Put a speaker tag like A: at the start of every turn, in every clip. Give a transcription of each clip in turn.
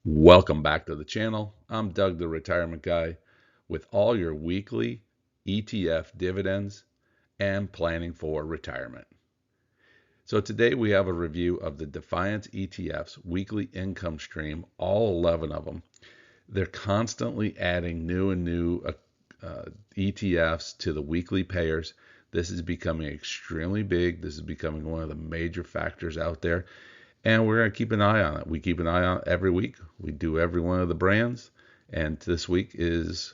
A: Welcome back to the channel. I'm Doug, the retirement guy, with all your weekly ETF dividends and planning for retirement. So today we have a review of the Defiance ETFs weekly income stream, all 11 of them. They're constantly adding new and new ETFs to the weekly payers. This is becoming extremely big. This is becoming one of the major factors out there. And we're going to keep an eye on it. We keep an eye on it every week. We do every one of the brands. And today is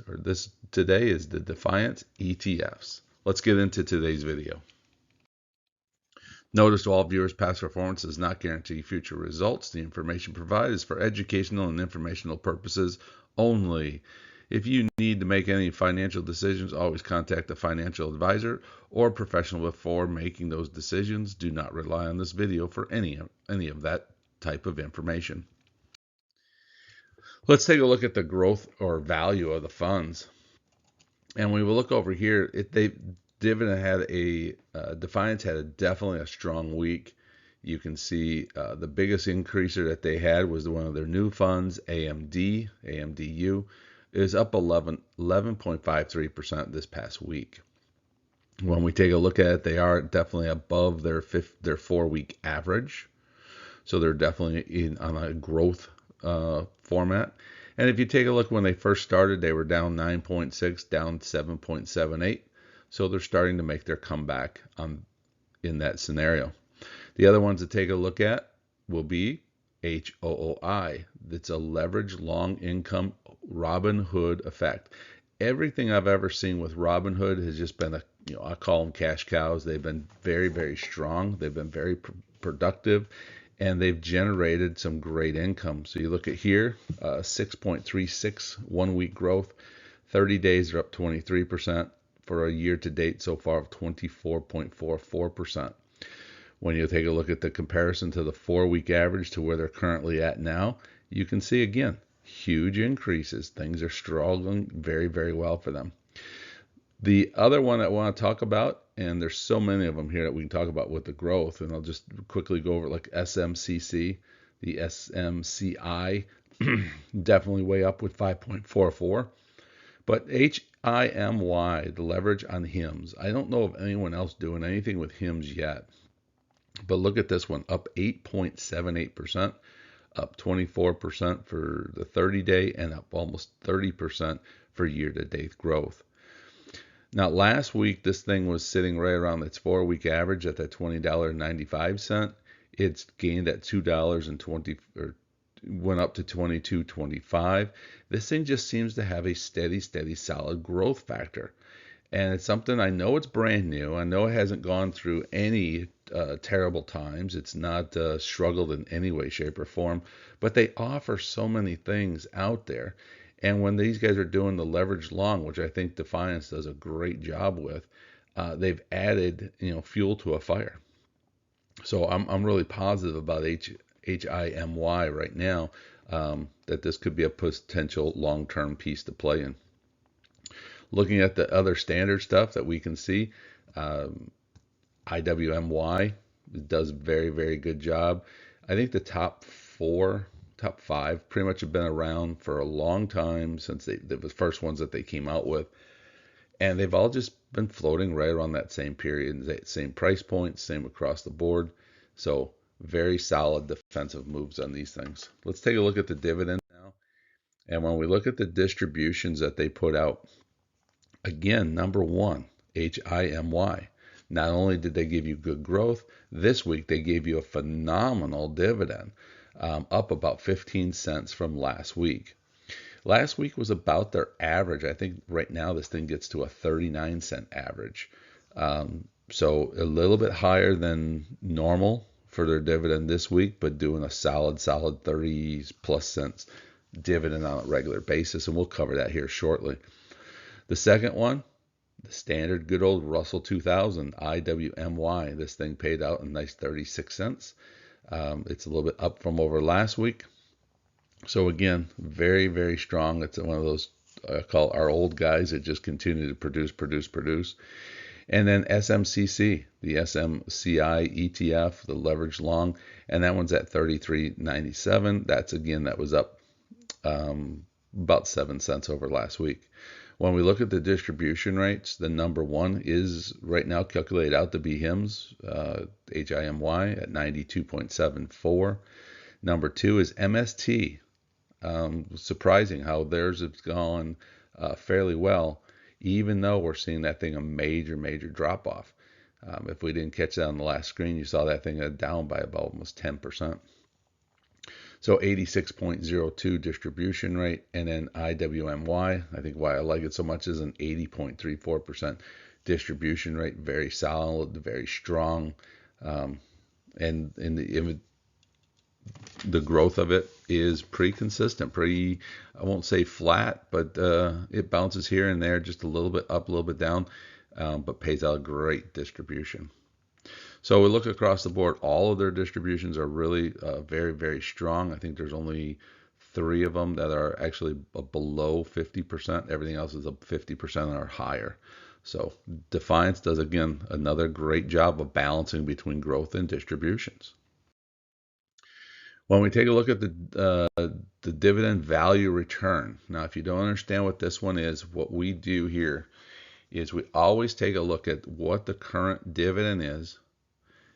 A: the Defiance ETFs. Let's get into today's video. Notice all viewers' past performance does not guarantee future results. The information provided is for educational and informational purposes only. If you need to make any financial decisions, always contact a financial advisor or professional before making those decisions. Do not rely on this video for any of that type of information. Let's take a look at the growth or value of the funds. And when we look over here, Defiance had definitely a strong week. You can see the biggest increaser that they had was one of their new funds, AMDU, is up 11.53% this past week. When we take a look at it, they are definitely above their 4-week average. So they're definitely on a growth format. And if you take a look when they first started, they were down 9.6, down 7.78. So they're starting to make their comeback in that scenario. The other ones to take a look at will be HOOI. It's a leveraged long income Robinhood effect. Everything I've ever seen with Robinhood has just been I call them cash cows. They've been very, very strong. They've been very productive, and they've generated some great income. So you look at here, 6.36 1-week growth. 30 days are up 23%. For a year to date so far of 24.44%. When you take a look at the comparison to the 4-week average to where they're currently at now, you can see again, huge increases. Things are struggling very, very well for them. The other one I want to talk about, and there's so many of them here that we can talk about with the growth, and I'll just quickly go over like SMCC, the SMCI, definitely way up with 5.44. But HIMY, the leverage on HIMS. I don't know of anyone else doing anything with HIMS yet. But look at this one, up 8.78%, up 24% for the 30-day, and up almost 30% for year-to-date growth. Now, last week, this thing was sitting right around its 4-week average at that $20.95. It's gained at $2.20 or went up to 22.25. This thing just seems to have a steady, solid growth factor. And it's something, I know it's brand new. I know it hasn't gone through any terrible times. It's not struggled in any way, shape, or form. But they offer so many things out there. And when these guys are doing the leverage long, which I think Defiance does a great job with, they've added fuel to a fire. So I'm really positive about HIMY right now, that this could be a potential long-term piece to play in. Looking at the other standard stuff that we can see, IWMY does very, very good job. I think the top 5 pretty much have been around for a long time since they the first ones that they came out with. And they've all just been floating right around that same period, same price point, same across the board. So very solid defensive moves on these things. Let's take a look at the dividend now. And when we look at the distributions that they put out, again, number one, HIMY. Not only did they give you good growth, this week they gave you a phenomenal dividend, up about 15 cents from last week. Last week was about their average. I think right now this thing gets to a 39-cent average. So a little bit higher than normal for their dividend this week, but doing a solid 30 plus cents dividend on a regular basis. And we'll cover that here shortly. The second one, the standard good old Russell 2000, IWMY. This thing paid out a nice 36 cents. It's a little bit up from over last week. So again, very, very strong. It's one of those I call our old guys that just continue to produce. And then SMCC, the SMCI ETF, the leverage long, and that one's at 33.97. That's again, that was up about 7 cents over last week. When we look at the distribution rates, the number one is right now calculated out to be HIMS, HIMY at 92.74. Number two is MST. Surprising how theirs has gone fairly well, even though we're seeing that thing a major drop off. If we didn't catch that on the last screen, you saw that thing down by about almost 10%. So 86.02 distribution rate, and then IWMY, I think why I like it so much is an 80.34% distribution rate, very solid, very strong, and the growth of it is pretty consistent, pretty, I won't say flat, but it bounces here and there, just a little bit up, a little bit down, but pays out a great distribution. So we look across the board, all of their distributions are really very strong. I think there's only 3 of them that are actually below 50%. Everything else is up 50% or higher. So Defiance does, again, another great job of balancing between growth and distributions. When we take a look at the dividend value return, now if you don't understand what this one is, what we do here is we always take a look at what the current dividend is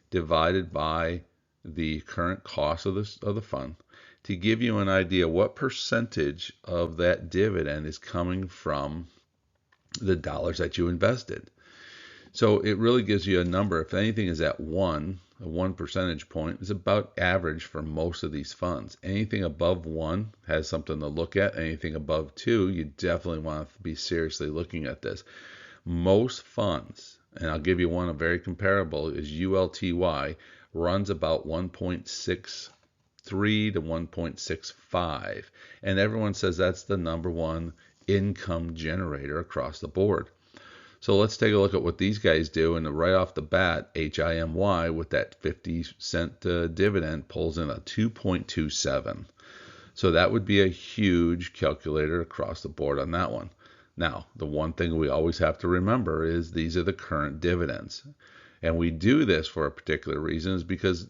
A: divided by the current cost of the fund to give you an idea what percentage of that dividend is coming from the dollars that you invested. So it really gives you a number. If anything is at 1 percentage point is about average for most of these funds. Anything above 1 has something to look at. Anything above 2, you definitely want to be seriously looking at this. Most funds, and I'll give you one a very comparable, is ULTY, runs about 1.63 to 1.65, and everyone says that's the number one income generator across the board. So let's take a look at what these guys do, and right off the bat, HIMY with that 50-cent dividend pulls in a 2.27. So that would be a huge calculator across the board on that one. Now, the one thing we always have to remember is these are the current dividends. And we do this for a particular reason is because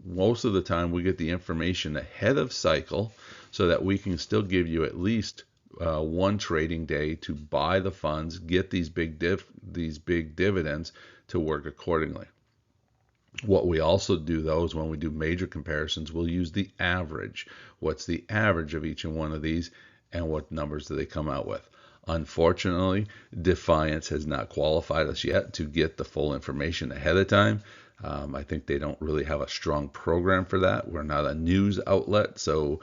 A: most of the time we get the information ahead of cycle so that we can still give you at least one trading day to buy the funds, get these big dividends to work accordingly. What we also do, though, is when we do major comparisons, we'll use the average. What's the average of each and one of these, and what numbers do they come out with? Unfortunately, Defiance has not qualified us yet to get the full information ahead of time. I think they don't really have a strong program for that. We're not a news outlet, so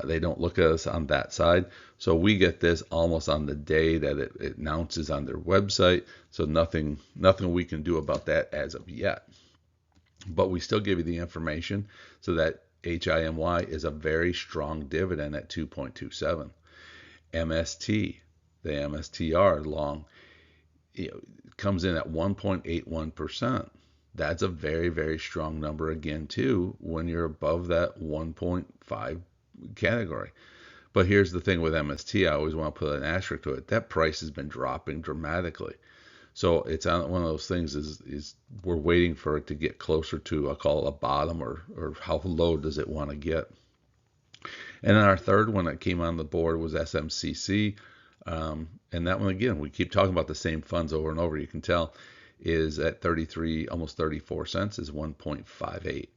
A: they don't look at us on that side. So we get this almost on the day that it announces on their website. So nothing we can do about that as of yet. But we still give you the information so that HIMY is a very strong dividend at 2.27. MST, the MSTR long, comes in at 1.81%. That's a very strong number again too when you're above that 1.5 category. But here's the thing with MST, I always want to put an asterisk to it. That price has been dropping dramatically. So it's on one of those things is we're waiting for it to get closer to, I'll call it a bottom, or how low does it want to get. And then our third one that came on the board was SMCC. And that one, again, we keep talking about the same funds over and over. You can tell is at 33, almost 34 cents is 1.58.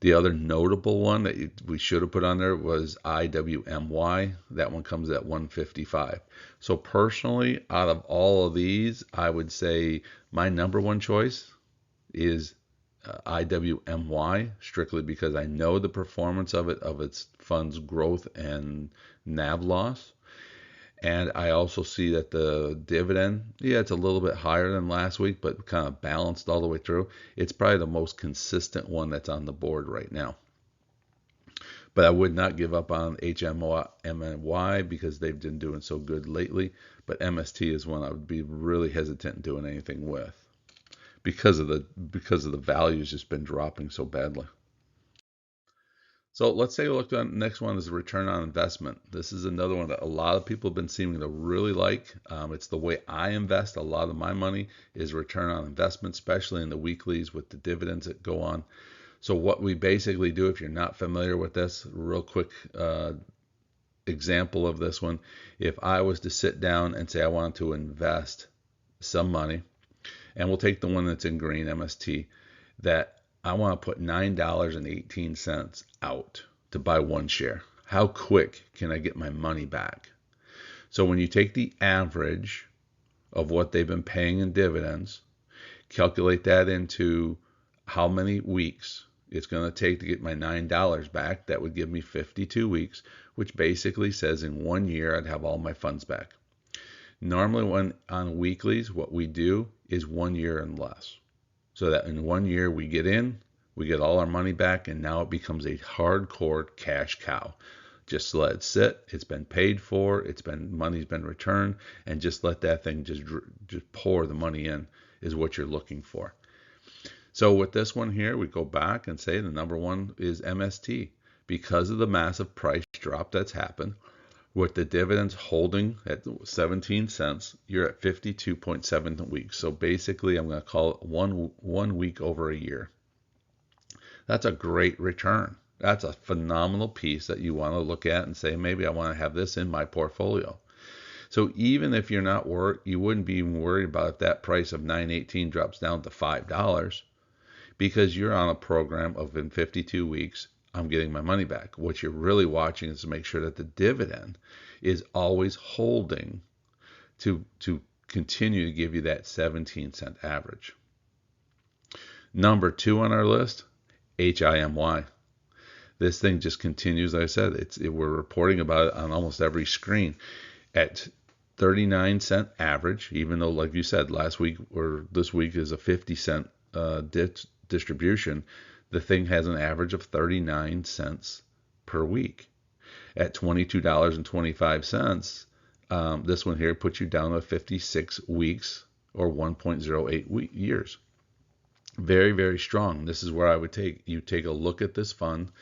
A: The other notable one that we should have put on there was IWMY. That one comes at 155. So personally, out of all of these, I would say my number one choice is IWMY, strictly because I know the performance of it, of its funds growth and NAV loss. And I also see that the dividend, it's a little bit higher than last week, but kind of balanced all the way through. It's probably the most consistent one that's on the board right now. But I would not give up on HMY because they've been doing so good lately. But MST is one I would be really hesitant in doing anything with because of the value's just been dropping so badly. So let's take a look at the next one is return on investment. This is another one that a lot of people have been seeming to really like. It's the way I invest a lot of my money is return on investment, especially in the weeklies with the dividends that go on. So what we basically do, if you're not familiar with this, real quick example of this one, if I was to sit down and say I want to invest some money, and we'll take the one that's in green, MST, that I want to put $9.18 out to buy one share. How quick can I get my money back? So when you take the average of what they've been paying in dividends, calculate that into how many weeks it's going to take to get my $9 back. That would give me 52 weeks, which basically says in 1 year I'd have all my funds back. Normally when on weeklies, what we do is 1 year and less. So that in 1 year we get in, we get all our money back, and now it becomes a hardcore cash cow. Just let it sit. It's been paid for. Money's been returned, and just let that thing just pour the money in is what you're looking for. So with this one here, we go back and say the number one is MST because of the massive price drop that's happened. With the dividends holding at 17 cents, you're at 52.7 weeks. So basically, I'm going to call it one week over a year. That's a great return. That's a phenomenal piece that you want to look at and say, maybe I want to have this in my portfolio. So even if you're not you wouldn't be even worried about if that price of $9.18 drops down to $5 because you're on a program of in 52 weeks, I'm getting my money back. What you're really watching is to make sure that the dividend is always holding to continue to give you that 17-cent average. Number 2 on our list, HIMY. This thing just continues. Like I said, we're reporting about it on almost every screen at 39-cent average, even though, like you said, last week or this week is a 50-cent distribution. The thing has an average of 39 cents per week. At $22.25, this one here puts you down to 56 weeks or 1.08 years. Very, very strong. This is where I would take a look at this fund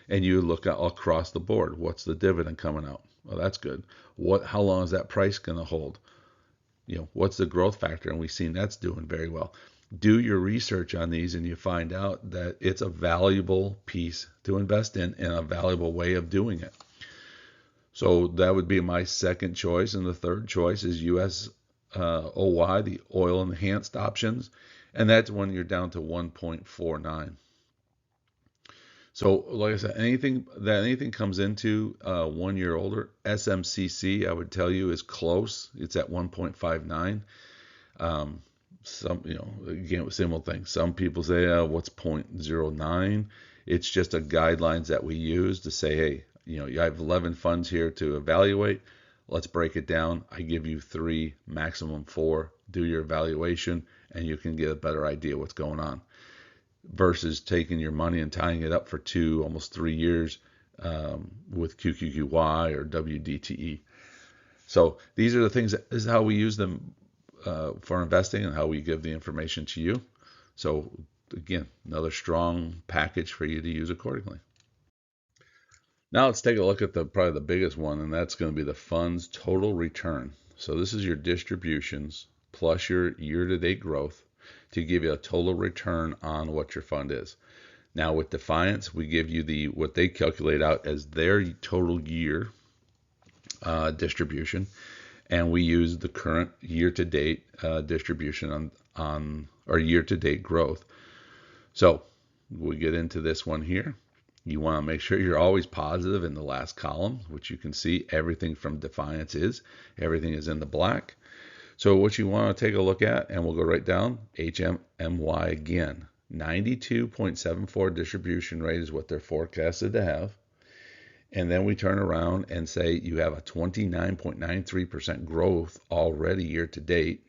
A: and you look at across the board. What's the dividend coming out? Well, that's good. How long is that price going to hold? What's the growth factor? And we've seen that's doing very well. Do your research on these and you find out that it's a valuable piece to invest in and a valuable way of doing it. So that would be my second choice. And the third choice is USOY, the oil enhanced options. And that's when you're down to 1.49. So like I said, anything comes into 1 year older, SMCC, I would tell you is close. It's at 1.59. Again, same old thing. Some people say, what's 0.09? It's just a guidelines that we use to say, hey, you have 11 funds here to evaluate. Let's break it down. I give you 3, maximum 4. Do your evaluation, and you can get a better idea what's going on. Versus taking your money and tying it up for 2, almost 3 years with QQQY or WDTE. So these are the things. This is how we use them for investing and how we give the information to you. So again, another strong package for you to use accordingly. Now let's take a look at probably the biggest one, and that's going to be the fund's total return. So this is your distributions plus your year-to-date growth to give you a total return on what your fund is. Now with Defiance, we give you what they calculate out as their total year distribution, and we use the current year-to-date distribution on or year-to-date growth. So we get into this one here. You want to make sure you're always positive in the last column, which you can see everything from Defiance everything is in the black. So what you want to take a look at, and we'll go right down, HMY again. 92.74 distribution rate is what they're forecasted to have. And then we turn around and say you have a 29.93% growth already year to date.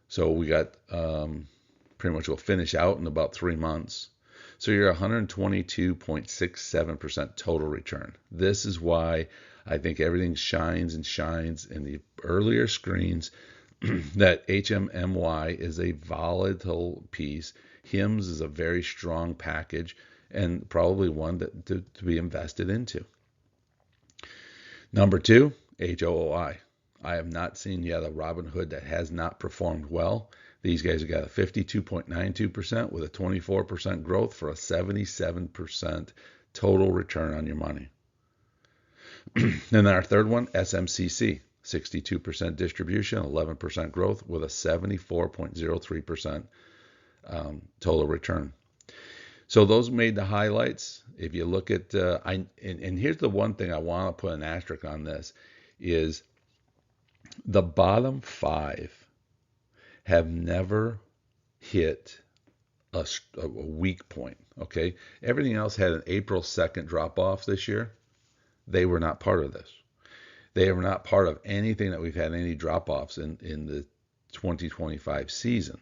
A: So we got pretty much will finish out in about 3 months. So you're 122.67% total return. This is why I think everything shines and shines in the earlier screens that HMMY is a volatile piece. HIMS is a very strong package. and probably one to be invested into. Number two, HOOI. I have not seen yet a Robinhood that has not performed well. These guys have got a 52.92% with a 24% growth for a 77% total return on your money. And then our third one, SMCC, 62% distribution, 11% growth with a 74.03% total return. So those made the highlights. If you look at, and here's the one thing I want to put an asterisk on this, is the bottom five have never hit a weak point, okay? Everything else had an April 2nd drop-off this year. They were not part of this. They were not part of anything that we've had any drop-offs in the 2025 season.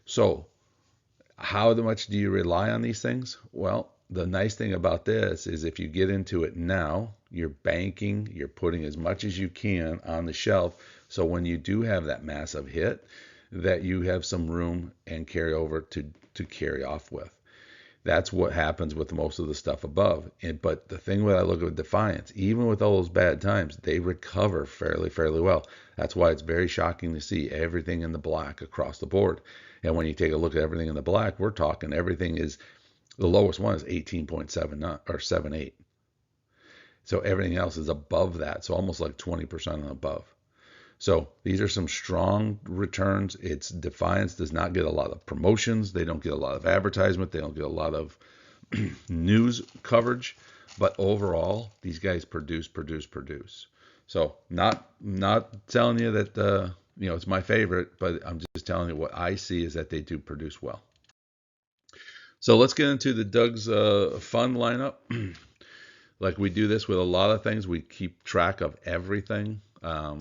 A: So how much do you rely on these things? Well, the nice thing about this is if you get into it now, you're banking, you're putting as much as you can on the shelf. So when you do have that massive hit, that you have some room and carry over to carry off with. That's what happens with most of the stuff above. But the thing when I look at Defiance, even with all those bad times, they recover fairly well. That's why it's very shocking to see everything in the black across the board. And when you take a look at everything in the black, we're talking everything is, the lowest one is 18.79 or 78. So everything else is above that. So almost like 20% and above. So these are some strong returns. It's Defiance does not get a lot of promotions. They don't get a lot of advertisement. They don't get a lot of news coverage. But overall, these guys produce. So not telling you that it's my favorite, but I'm just telling you what I see is that they do produce well. So let's get into the Doug's fund lineup. Like we do this with a lot of things. We keep track of everything.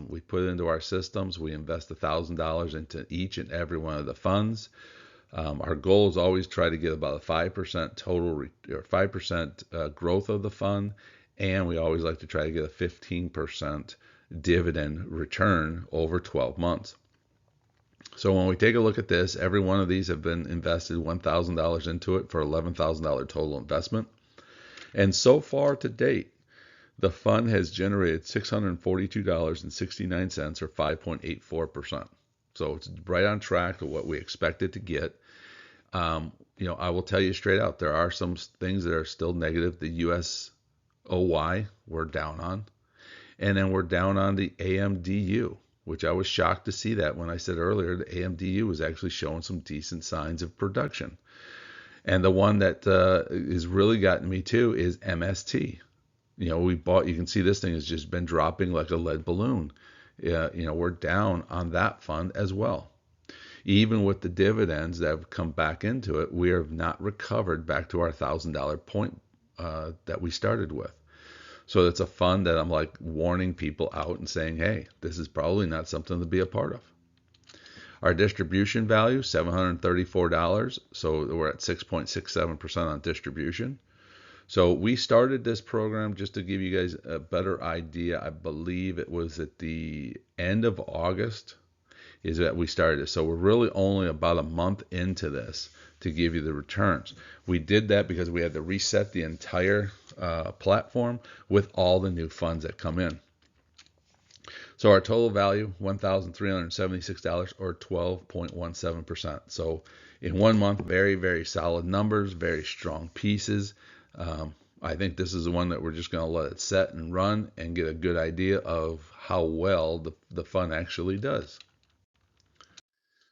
A: We put it into our systems. We invest $1,000 into each and every one of the funds. Our goal is always try to get about a 5% total or 5% growth of the fund, and we always like to try to get a 15% dividend return over 12 months. So when we take a look at this, every one of these have been invested $1,000 into it for $11,000 total investment. And so far to date, the fund has generated $642.69 or 5.84%. So it's right on track to what we expected to get. I will tell you straight out, there are some things that are still negative. The USOY we're down on. And then we're down on the AMDU, which I was shocked to see that when I said earlier, the AMDU was actually showing some decent signs of production. And the one that has really gotten me too is MST. You can see this thing has just been dropping like a lead balloon. We're down on that fund as well. Even with the dividends that have come back into it, we have not recovered back to our $1,000 point that we started with. So it's a fund that I'm like warning people out and saying, hey, this is probably not something to be a part of. Our distribution value, $734. So we're at 6.67% on distribution. So we started this program just to give you guys a better idea. I believe it was at the end of August is that we started it. So we're really only about a month into this to give you the returns. We did that because we had to reset the entire platform with all the new funds that come in. So our total value, $1,376 or 12.17%. So in 1 month, very, very solid numbers, very strong pieces. I think this is the one that we're just going to let it set and run and get a good idea of how well the fund actually does.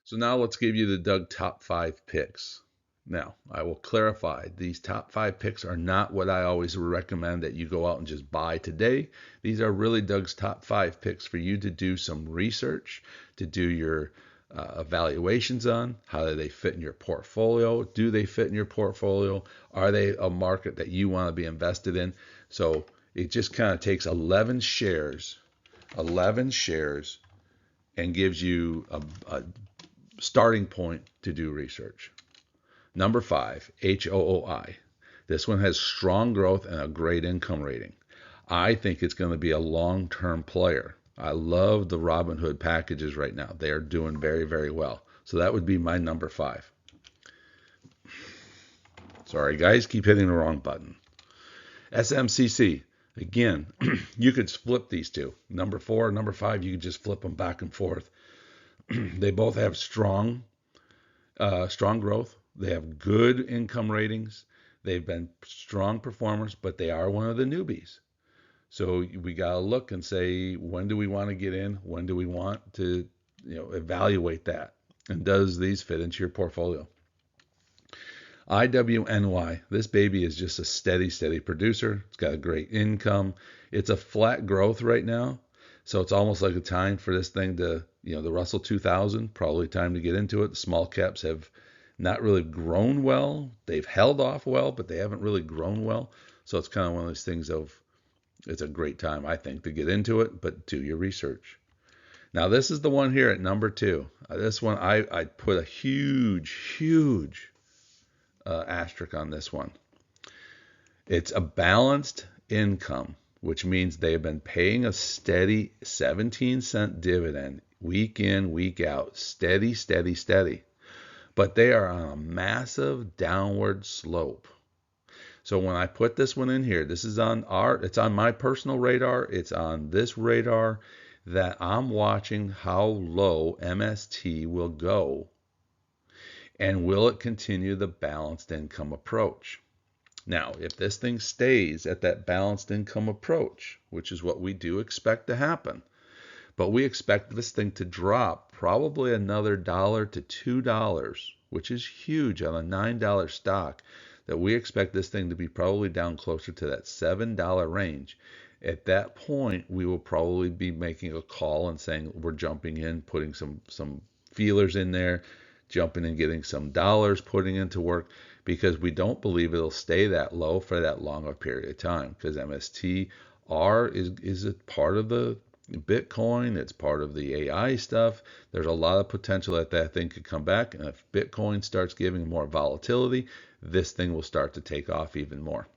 A: So now let's give you the Doug top 5 picks. Now, I will clarify, these top 5 picks are not what I always recommend that you go out and just buy today. These are really Doug's top 5 picks for you to do some research, to do your evaluations on. How do they fit in your portfolio? Do they fit in your portfolio? Are they a market that you want to be invested in? So it just kind of takes 11 shares, and gives you a starting point to do research. Number 5, HOOI. This one has strong growth and a great income rating. I think it's going to be a long-term player. I love the Robinhood packages right now. They are doing very, very well. So that would be my number 5. Sorry, guys, keep hitting the wrong button. SMCC. Again, you could flip these two. Number 4, number 5, you could just flip them back and forth. They both have strong growth. They have good income ratings. They've been strong performers, but they are one of the newbies. So we got to look and say, when do we want to get in? When do we want to, evaluate that? And does these fit into your portfolio? IWNY, this baby is just a steady producer. It's got a great income. It's a flat growth right now. So it's almost like a time for this thing to, the Russell 2000, probably time to get into it. The small caps have not really grown well. They've held off well, but they haven't really grown well. So it's kind of one of those things of, it's a great time, I think, to get into it, but do your research. Now, this is the one here at number 2. This one, I put a huge asterisk on this one. It's a balanced income, which means they have been paying a steady 17-cent dividend week in, week out, steady. But they are on a massive downward slope. So when I put this one in here, it's on my personal radar. It's on this radar that I'm watching how low MST will go. And will it continue the balanced income approach? Now, if this thing stays at that balanced income approach, which is what we do expect to happen, but we expect this thing to drop probably another $1 to $2, which is huge on a $9 stock, that we expect this thing to be probably down closer to that $7 range. At that point, we will probably be making a call and saying we're jumping in, putting some feelers in there, jumping and getting some dollars, putting into work, because we don't believe it'll stay that low for that long a period of time, because MSTR is a part of the Bitcoin. It's part of the AI stuff. There's a lot of potential that thing could come back. And if Bitcoin starts giving more volatility, this thing will start to take off even more.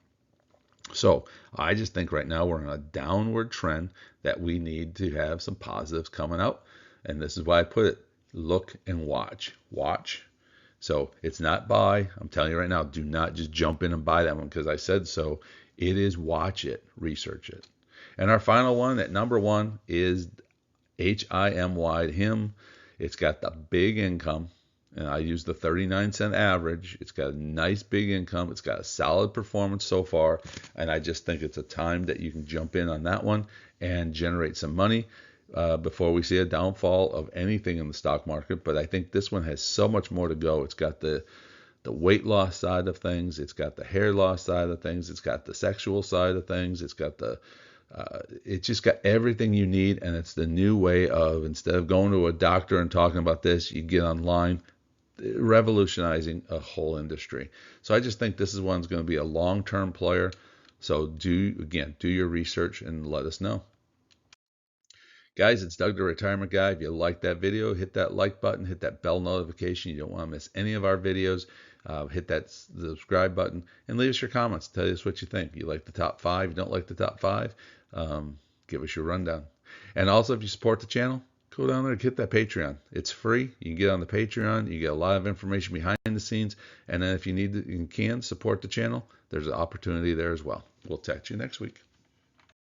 A: So I just think right now we're in a downward trend that we need to have some positives coming out. And this is why I put it, look and watch. So it's not buy. I'm telling you right now, do not just jump in and buy that one because I said so. It is watch it, research it. And our final one at number 1 is HIMY. It's got the big income, and I use the 39-cent average. It's got a nice big income. It's got a solid performance so far, and I just think it's a time that you can jump in on that one and generate some money before we see a downfall of anything in the stock market. But I think this one has so much more to go. It's got the weight loss side of things. It's got the hair loss side of things. It's got the sexual side of things. It's got it's just got everything you need, and it's the new way of, instead of going to a doctor and talking about this, you get online, revolutionizing a whole industry. So I just think this is one's going to be a long-term player. So do your research and let us know. Guys, it's Doug the Retirement Guy. If you like that video, hit that like button, hit that bell notification. You don't want to miss any of our videos. Hit that subscribe button and leave us your comments. Tell us what you think. You like the top 5? You don't like the top 5? Give us your rundown. And also, if you support the channel, go down there and hit that Patreon. It's free. You can get on the Patreon. You get a lot of information behind the scenes. And then if you need to, you can support the channel, there's an opportunity there as well. We'll catch you next week.